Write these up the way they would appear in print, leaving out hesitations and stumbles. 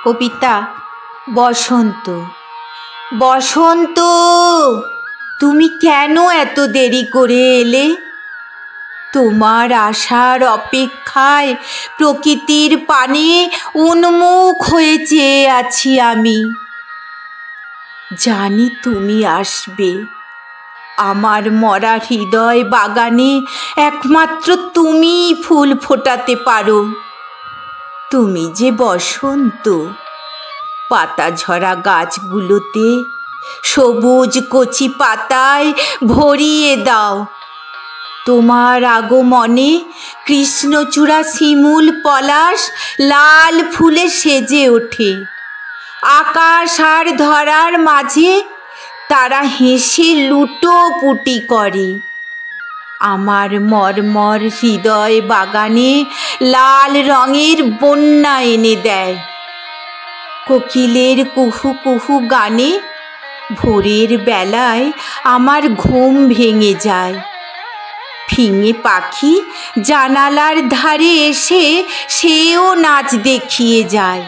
কবিতা বসন্ত। বসন্ত, তুমি কেন এত দেরি করে এলে? তোমার আসার অপেক্ষায় প্রকৃতির পানে উন্মুখ হয়ে চেয়ে আছি আমি। জানি তুমি আসবে। আমার মরা হৃদয় বাগানে একমাত্র তুমিই ফুল ফোটাতে পারো। তুমি যে বসন্ত, পাতা ঝরা গাছগুলোতে সবুজ কচি পাতায় ভরিয়ে দাও। তোমার আগমনে কৃষ্ণচূড়া শিমুল পলাশ লাল ফুলে সেজে ওঠে। আকাশ আর ধরার মাঝে তারা হেসে লুটোপুটি করে। আমার মর্মর হৃদয় বাগানে লাল রঙের বন্যা এনে দেয়। কোকিলের কুহু কুহু গানে ভোরের বেলায় আমার ঘুম ভেঙে যায়। ফিঙে পাখি জানালার ধারে এসে সেও নাচ দেখিয়ে যায়।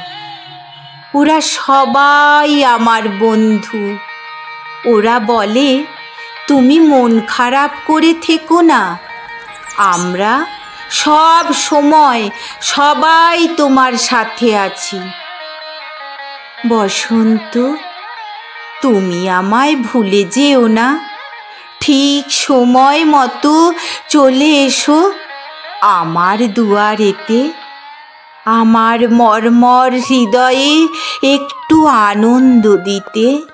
ওরা সবাই আমার বন্ধু। ওরা বলে, তুমি মন খারাপ করে থেকো না, আমরা সব সময় সবাই তোমার সাথে আছি। বসন্ত, তুমি আমায় ভুলে যেও না। ঠিক সময় মতো চলে এসো আমার দুয়ারেতে। আমার মর্মর হৃদয়ে একটু আনন্দ দিতে।